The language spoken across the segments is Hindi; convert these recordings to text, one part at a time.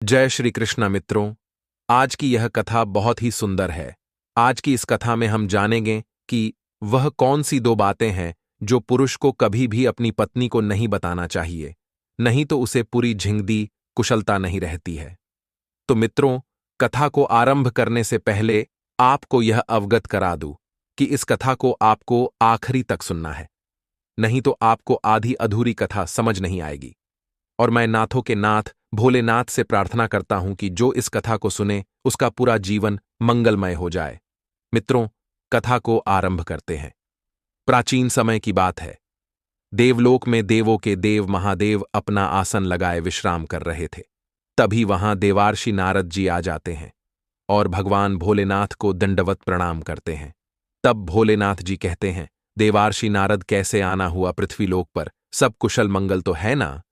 जय श्री कृष्ण मित्रों। आज की यह कथा बहुत ही सुंदर है। आज की इस कथा में हम जानेंगे कि वह कौन सी दो बातें हैं जो पुरुष को कभी भी अपनी पत्नी को नहीं बताना चाहिए, नहीं तो उसे पूरी झिंगदी कुशलता नहीं रहती है। तो मित्रों, कथा को आरंभ करने से पहले आपको यह अवगत करा दूं कि इस कथा को आपको आखिरी तक सुनना है, नहीं तो आपको आधी अधूरी कथा समझ नहीं आएगी। और मैं नाथों के नाथ भोलेनाथ से प्रार्थना करता हूं कि जो इस कथा को सुने उसका पूरा जीवन मंगलमय हो जाए। मित्रों, कथा को आरंभ करते हैं। प्राचीन समय की बात है। देवलोक में देवों के देव महादेव अपना आसन लगाए विश्राम कर रहे थे। तभी वहां देवार्षि नारद जी आ जाते हैं और भगवान भोलेनाथ को दंडवत प्रणाम करते हैं। तब भोलेनाथ जी कहते हैं, देवार्षि नारद, कैसे आना हुआ पृथ्वीलोक पर? सब कुशल मंगल तो है ना?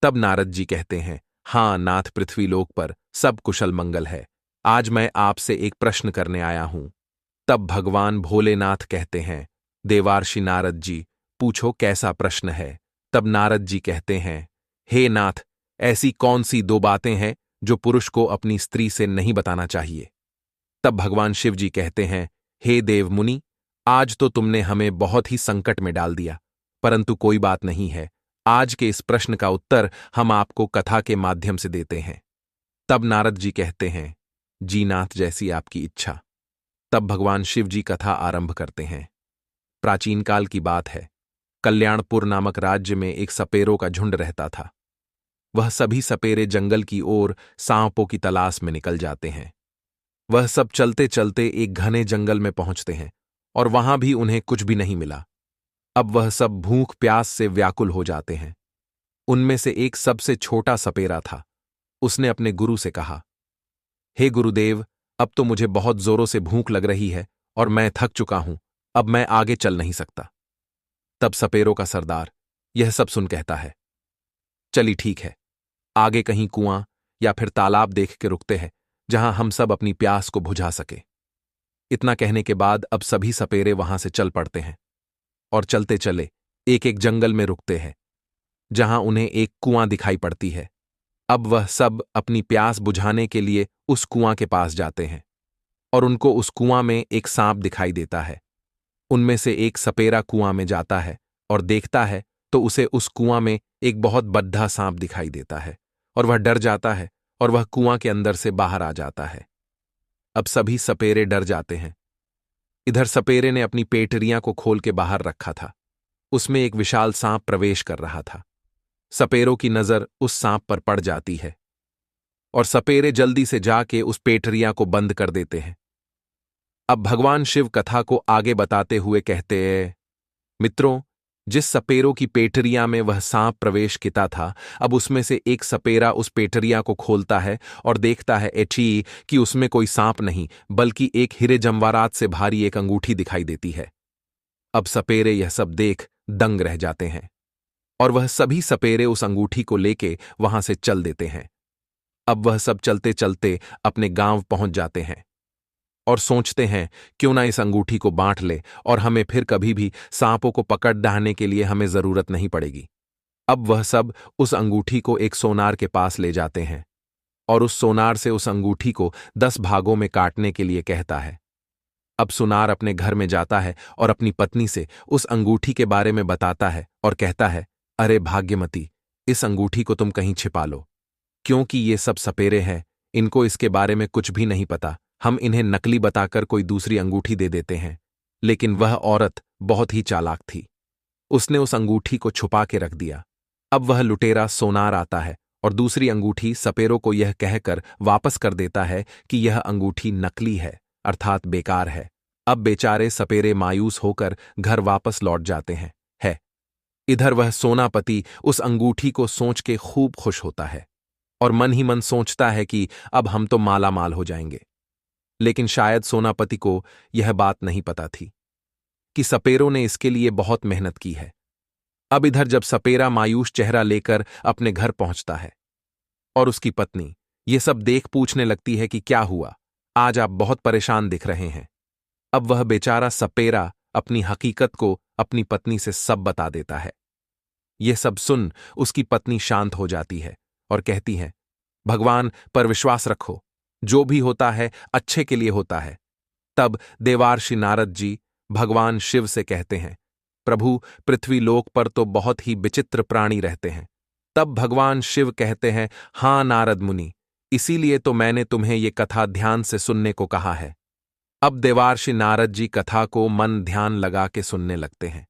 तब नारद जी कहते हैं, हाँ नाथ, पृथ्वीलोक पर सब कुशल मंगल है। आज मैं आपसे एक प्रश्न करने आया हूं। तब भगवान भोलेनाथ कहते हैं, देवार्षि नारद जी, पूछो कैसा प्रश्न है। तब नारद जी कहते हैं, हे नाथ, ऐसी कौन सी दो बातें हैं जो पुरुष को अपनी स्त्री से नहीं बताना चाहिए? तब भगवान शिव जी कहते हैं, हे देव मुनि, आज तो तुमने हमें बहुत ही संकट में डाल दिया, परंतु कोई बात नहीं है। आज के इस प्रश्न का उत्तर हम आपको कथा के माध्यम से देते हैं। तब नारद जी कहते हैं, जी नाथ, जैसी आपकी इच्छा। तब भगवान शिव जी कथा आरंभ करते हैं। प्राचीन काल की बात है। कल्याणपुर नामक राज्य में एक सपेरों का झुंड रहता था। वह सभी सपेरे जंगल की ओर सांपों की तलाश में निकल जाते हैं। वह सब चलते चलते एक घने जंगल में पहुंचते हैं और वहां भी उन्हें कुछ भी नहीं मिला। अब वह सब भूख प्यास से व्याकुल हो जाते हैं। उनमें से एक सबसे छोटा सपेरा था। उसने अपने गुरु से कहा, हे गुरुदेव, अब तो मुझे बहुत जोरों से भूख लग रही है और मैं थक चुका हूं। अब मैं आगे चल नहीं सकता। तब सपेरों का सरदार यह सब सुन कहता है, चली ठीक है, आगे कहीं कुआं या फिर तालाब देख के रुकते हैं जहां हम सब अपनी प्यास को बुझा सके। इतना कहने के बाद अब सभी सपेरे वहां से चल पड़ते हैं और चलते चले एक एक जंगल में रुकते हैं जहां उन्हें एक कुआं दिखाई पड़ती है। अब वह सब अपनी प्यास बुझाने के लिए उस कुआं के पास जाते हैं और उनको उस कुआं में एक सांप दिखाई देता है। उनमें से एक सपेरा कुआं में जाता है और देखता है तो उसे उस कुआं में एक बहुत बड्ढा सांप दिखाई देता है और वह डर जाता है और वह कुआं के अंदर से बाहर आ जाता है। अब सभी सपेरे डर जाते हैं। इधर सपेरे ने अपनी पेटरियां को खोल के बाहर रखा था। उसमें एक विशाल सांप प्रवेश कर रहा था। सपेरों की नजर उस सांप पर पड़ जाती है और सपेरे जल्दी से जाके उस पेटरिया को बंद कर देते हैं। अब भगवान शिव कथा को आगे बताते हुए कहते हैं, मित्रों, जिस सपेरों की पेटरिया में वह सांप प्रवेश किया था, अब उसमें से एक सपेरा उस पेटरिया को खोलता है और देखता है एठी कि उसमें कोई सांप नहीं बल्कि एक हीरे जमवारात से भारी एक अंगूठी दिखाई देती है। अब सपेरे यह सब देख दंग रह जाते हैं और वह सभी सपेरे उस अंगूठी को लेके वहां से चल देते हैं। अब वह सब चलते चलते अपने गांव पहुंच जाते हैं और सोचते हैं, क्यों ना इस अंगूठी को बांट ले और हमें फिर कभी भी सांपों को पकड़ डालने के लिए हमें जरूरत नहीं पड़ेगी। अब वह सब उस अंगूठी को एक सोनार के पास ले जाते हैं और उस सोनार से उस अंगूठी को 10 भागों में काटने के लिए कहता है। अब सुनार अपने घर में जाता है और अपनी पत्नी से उस अंगूठी के बारे में बताता है और कहता है, अरे भाग्यमती, इस अंगूठी को तुम कहीं छिपा लो, क्योंकि ये सब सपेरे हैं, इनको इसके बारे में कुछ भी नहीं पता। हम इन्हें नकली बताकर कोई दूसरी अंगूठी दे देते हैं। लेकिन वह औरत बहुत ही चालाक थी। उसने उस अंगूठी को छुपा के रख दिया। अब वह लुटेरा सोनार आता है और दूसरी अंगूठी सपेरों को यह कहकर वापस कर देता है कि यह अंगूठी नकली है, अर्थात बेकार है। अब बेचारे सपेरे मायूस होकर घर वापस लौट जाते हैं। इधर वह सोनापति उस अंगूठी को सोच के खूब खुश होता है और मन ही मन सोचता है कि अब हम तो माला माल हो जाएंगे। लेकिन शायद सोनापति को यह बात नहीं पता थी कि सपेरों ने इसके लिए बहुत मेहनत की है। अब इधर जब सपेरा मायूस चेहरा लेकर अपने घर पहुंचता है और उसकी पत्नी ये सब देख पूछने लगती है कि क्या हुआ, आज आप बहुत परेशान दिख रहे हैं। अब वह बेचारा सपेरा अपनी हकीकत को अपनी पत्नी से सब बता देता है। यह सब सुन उसकी पत्नी शांत हो जाती है और कहती है, भगवान पर विश्वास रखो, जो भी होता है अच्छे के लिए होता है। तब देवार्षि नारद जी भगवान शिव से कहते हैं, प्रभु, पृथ्वी लोक पर तो बहुत ही विचित्र प्राणी रहते हैं। तब भगवान शिव कहते हैं, हां नारद मुनि, इसीलिए तो मैंने तुम्हें ये कथा ध्यान से सुनने को कहा है। अब देवार्षि नारद जी कथा को मन ध्यान लगा के सुनने लगते हैं।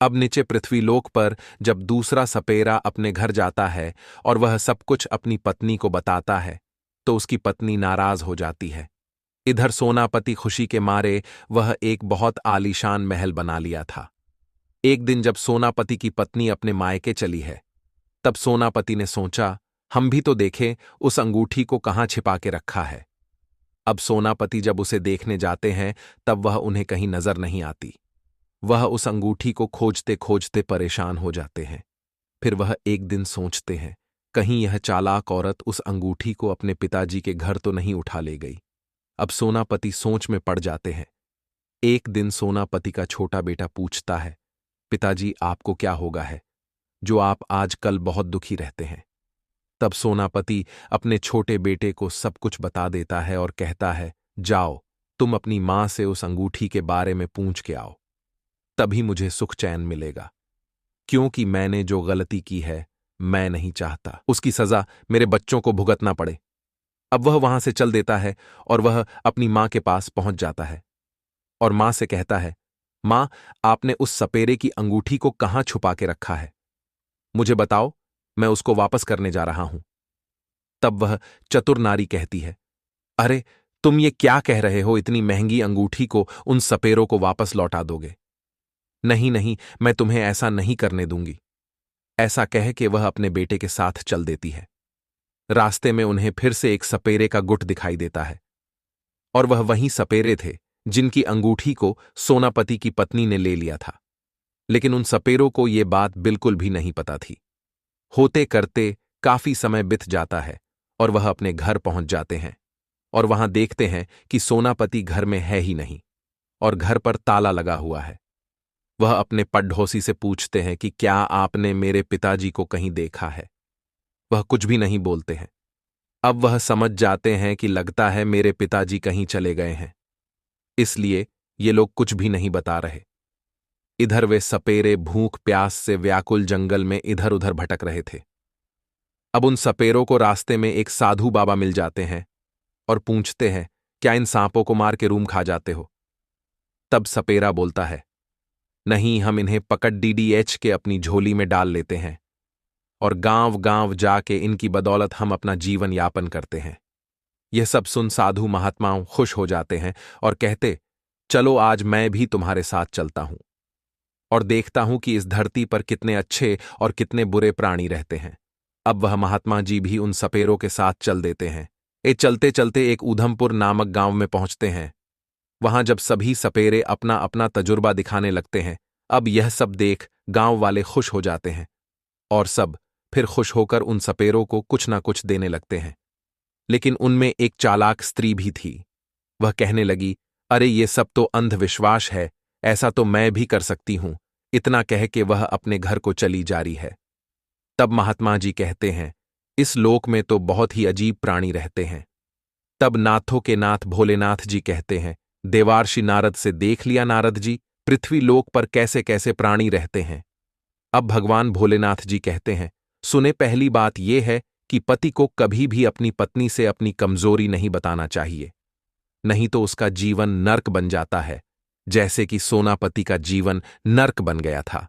अब नीचे पृथ्वीलोक पर जब दूसरा सपेरा अपने घर जाता है और वह सब कुछ अपनी पत्नी को बताता है, तो उसकी पत्नी नाराज हो जाती है। इधर सोनापति खुशी के मारे वह एक बहुत आलीशान महल बना लिया था। एक दिन जब सोनापति की पत्नी अपने मायके चली है, तब सोनापति ने सोचा, हम भी तो देखें उस अंगूठी को कहाँ छिपा के रखा है। अब सोनापति जब उसे देखने जाते हैं, तब वह उन्हें कहीं नजर नहीं आती। वह उस अंगूठी को खोजते खोजते परेशान हो जाते हैं। फिर वह एक दिन सोचते हैं, कहीं यह चालाक औरत उस अंगूठी को अपने पिताजी के घर तो नहीं उठा ले गई। अब सोनापति सोच में पड़ जाते हैं। एक दिन सोनापति का छोटा बेटा पूछता है, पिताजी आपको क्या होगा है, जो आप आजकल बहुत दुखी रहते हैं। तब सोनापति अपने छोटे बेटे को सब कुछ बता देता है और कहता है, जाओ तुम अपनी मां से उस अंगूठी के बारे में पूछ के आओ, तभी मुझे सुख चैन मिलेगा, क्योंकि मैंने जो गलती की है मैं नहीं चाहता उसकी सजा मेरे बच्चों को भुगतना पड़े। अब वह वहां से चल देता है और वह अपनी मां के पास पहुंच जाता है और मां से कहता है, मां, आपने उस सपेरे की अंगूठी को कहां छुपा के रखा है, मुझे बताओ, मैं उसको वापस करने जा रहा हूं। तब वह चतुर नारी कहती है, अरे तुम ये क्या कह रहे हो, इतनी महंगी अंगूठी को उन सपेरों को वापस लौटा दोगे? नहीं नहीं, मैं तुम्हें ऐसा नहीं करने दूंगी। ऐसा कह के वह अपने बेटे के साथ चल देती है। रास्ते में उन्हें फिर से एक सपेरे का गुट दिखाई देता है और वह वही सपेरे थे जिनकी अंगूठी को सोनापति की पत्नी ने ले लिया था। लेकिन उन सपेरों को ये बात बिल्कुल भी नहीं पता थी। होते करते काफी समय बीत जाता है और वह अपने घर पहुंच जाते हैं और वहां देखते हैं कि सोनापति घर में है ही नहीं और घर पर ताला लगा हुआ है। वह अपने पड़ोसी से पूछते हैं कि क्या आपने मेरे पिताजी को कहीं देखा है? वह कुछ भी नहीं बोलते हैं। अब वह समझ जाते हैं कि लगता है मेरे पिताजी कहीं चले गए हैं, इसलिए ये लोग कुछ भी नहीं बता रहे। इधर वे सपेरे भूख प्यास से व्याकुल जंगल में इधर उधर भटक रहे थे। अब उन सपेरों को रास्ते में एक साधु बाबा मिल जाते हैं और पूछते हैं, क्या इन सांपों को मार के रूम खा जाते हो? तब सपेरा बोलता है, नहीं, हम इन्हें पकड़ डीडीएच के अपनी झोली में डाल लेते हैं और गांव गांव जाके इनकी बदौलत हम अपना जीवन यापन करते हैं। यह सब सुन साधु महात्माओं खुश हो जाते हैं और कहते, चलो आज मैं भी तुम्हारे साथ चलता हूं और देखता हूं कि इस धरती पर कितने अच्छे और कितने बुरे प्राणी रहते हैं। अब वह महात्मा जी भी उन सपेरों के साथ चल देते हैं। चलते चलते एक ऊधमपुर नामक गांव में पहुंचते हैं। वहां जब सभी सपेरे अपना अपना तजुर्बा दिखाने लगते हैं, अब यह सब देख गांव वाले खुश हो जाते हैं और सब फिर खुश होकर उन सपेरों को कुछ ना कुछ देने लगते हैं। लेकिन उनमें एक चालाक स्त्री भी थी। वह कहने लगी, अरे ये सब तो अंधविश्वास है, ऐसा तो मैं भी कर सकती हूं। इतना कह के वह अपने घर को चली जा रही है। तब महात्मा जी कहते हैं, इस लोक में तो बहुत ही अजीब प्राणी रहते हैं। तब नाथों के नाथ भोलेनाथ जी कहते हैं, देवार्षि नारद से देख लिया नारद जी, पृथ्वी लोक पर कैसे कैसे प्राणी रहते हैं। अब भगवान भोलेनाथ जी कहते हैं, सुने, पहली बात यह है कि पति को कभी भी अपनी पत्नी से अपनी कमजोरी नहीं बताना चाहिए, नहीं तो उसका जीवन नर्क बन जाता है, जैसे कि सोनापति का जीवन नर्क बन गया था,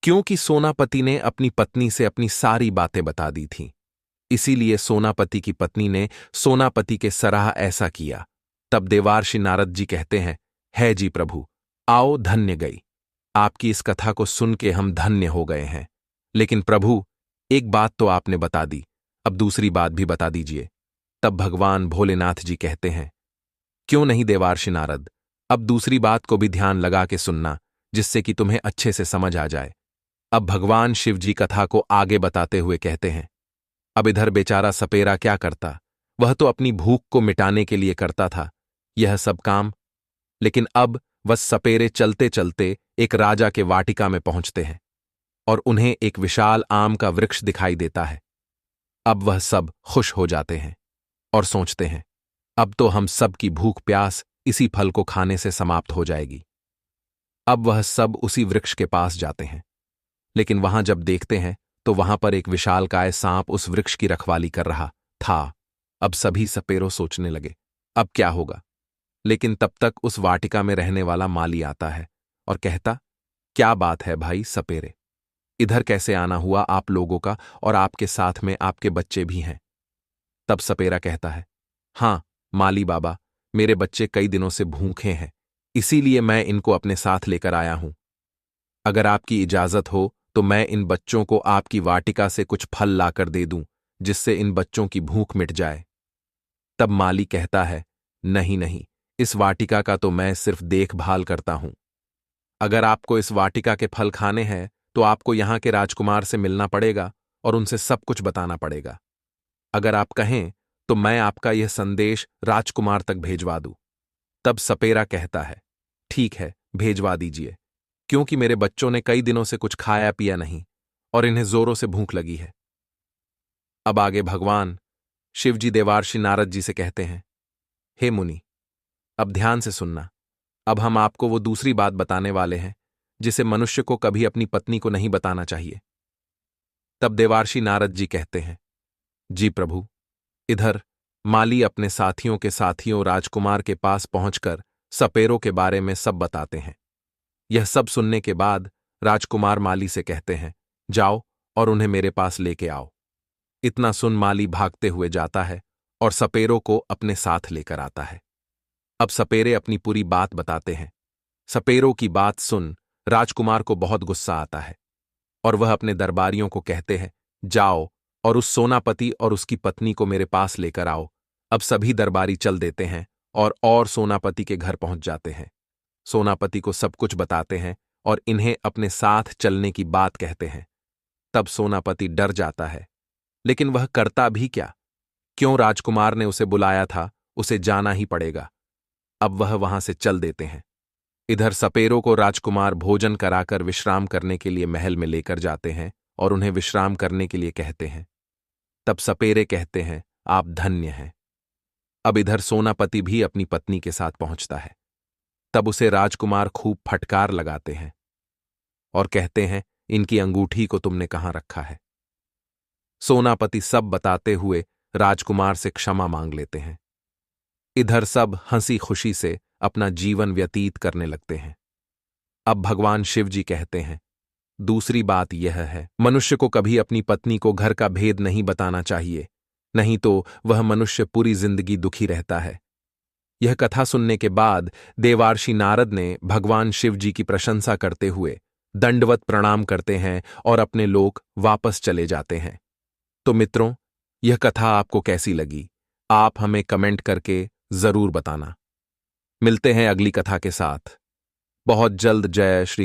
क्योंकि सोनापति ने अपनी पत्नी से अपनी सारी बातें बता दी थीं। इसीलिए सोनापति की पत्नी ने सोनापति के सराह ऐसा किया। तब देवार्षि नारद जी कहते हैं, है जी प्रभु, आओ, धन्य गई, आपकी इस कथा को सुन के हम धन्य हो गए हैं। लेकिन प्रभु, एक बात तो आपने बता दी, अब दूसरी बात भी बता दीजिए। तब भगवान भोलेनाथ जी कहते हैं, क्यों नहीं देवार्षि नारद, अब दूसरी बात को भी ध्यान लगा के सुनना, जिससे कि तुम्हें अच्छे से समझ आ जाए। अब भगवान शिव जी कथा को आगे बताते हुए कहते हैं, अब इधर बेचारा सपेरा क्या करता, वह तो अपनी भूख को मिटाने के लिए करता था यह सब काम। लेकिन अब वह सपेरे चलते चलते एक राजा के वाटिका में पहुंचते हैं और उन्हें एक विशाल आम का वृक्ष दिखाई देता है। अब वह सब खुश हो जाते हैं और सोचते हैं, अब तो हम सब की भूख प्यास इसी फल को खाने से समाप्त हो जाएगी। अब वह सब उसी वृक्ष के पास जाते हैं, लेकिन वहां जब देखते हैं तो वहां पर एक विशालकाय सांप उस वृक्ष की रखवाली कर रहा था। अब सभी सपेरों सोचने लगे, अब क्या होगा। लेकिन तब तक उस वाटिका में रहने वाला माली आता है और कहता, क्या बात है भाई सपेरे, इधर कैसे आना हुआ आप लोगों का, और आपके साथ में आपके बच्चे भी हैं। तब सपेरा कहता है, हां माली बाबा, मेरे बच्चे कई दिनों से भूखे हैं, इसीलिए मैं इनको अपने साथ लेकर आया हूं। अगर आपकी इजाजत हो तो मैं इन बच्चों को आपकी वाटिका से कुछ फल लाकर दे दूं, जिससे इन बच्चों की भूख मिट जाए। तब माली कहता है, नहीं नहीं, इस वाटिका का तो मैं सिर्फ देखभाल करता हूं। अगर आपको इस वाटिका के फल खाने हैं तो आपको यहां के राजकुमार से मिलना पड़ेगा और उनसे सब कुछ बताना पड़ेगा। अगर आप कहें तो मैं आपका यह संदेश राजकुमार तक भेजवा दूं। तब सपेरा कहता है, ठीक है, भेजवा दीजिए, क्योंकि मेरे बच्चों ने कई दिनों से कुछ खाया पिया नहीं और इन्हें जोरों से भूख लगी है। अब आगे भगवान शिवजी देवार्षि नारद जी से कहते हैं, हे मुनि, अब ध्यान से सुनना। अब हम आपको वो दूसरी बात बताने वाले हैं जिसे मनुष्य को कभी अपनी पत्नी को नहीं बताना चाहिए। तब देवार्षि नारद जी कहते हैं, जी प्रभु। इधर माली अपने साथियों के साथियों राजकुमार के पास पहुंचकर सपेरों के बारे में सब बताते हैं। यह सब सुनने के बाद राजकुमार माली से कहते हैं, जाओ और उन्हें मेरे पास लेके आओ। इतना सुन माली भागते हुए जाता है और सपेरों को अपने साथ लेकर आता है। अब सपेरे अपनी पूरी बात बताते हैं। सपेरों की बात सुन राजकुमार को बहुत गुस्सा आता है और वह अपने दरबारियों को कहते हैं, जाओ और उस सोनापति और उसकी पत्नी को मेरे पास लेकर आओ। अब सभी दरबारी चल देते हैं और सोनापति के घर पहुंच जाते हैं। सोनापति को सब कुछ बताते हैं और इन्हें अपने साथ चलने की बात कहते हैं। तब सोनापति डर जाता है, लेकिन वह करता भी क्या, क्यों राजकुमार ने उसे बुलाया था, उसे जाना ही पड़ेगा। अब वह वहां से चल देते हैं। इधर सपेरों को राजकुमार भोजन कराकर विश्राम करने के लिए महल में लेकर जाते हैं और उन्हें विश्राम करने के लिए कहते हैं। तब सपेरे कहते हैं, आप धन्य हैं। अब इधर सोनापति भी अपनी पत्नी के साथ पहुंचता है। तब उसे राजकुमार खूब फटकार लगाते हैं और कहते हैं, इनकी अंगूठी को तुमने कहां रखा है। सोनापति सब बताते हुए राजकुमार से क्षमा मांग लेते हैं। इधर सब हंसी खुशी से अपना जीवन व्यतीत करने लगते हैं। अब भगवान शिव जी कहते हैं, दूसरी बात यह है, मनुष्य को कभी अपनी पत्नी को घर का भेद नहीं बताना चाहिए, नहीं तो वह मनुष्य पूरी जिंदगी दुखी रहता है। यह कथा सुनने के बाद देवार्षि नारद ने भगवान शिव जी की प्रशंसा करते हुए दंडवत प्रणाम करते हैं और अपने लोक वापस चले जाते हैं। तो मित्रों, यह कथा आपको कैसी लगी, आप हमें कमेंट करके जरूर बताना। मिलते हैं अगली कथा के साथ बहुत जल्द। जय श्री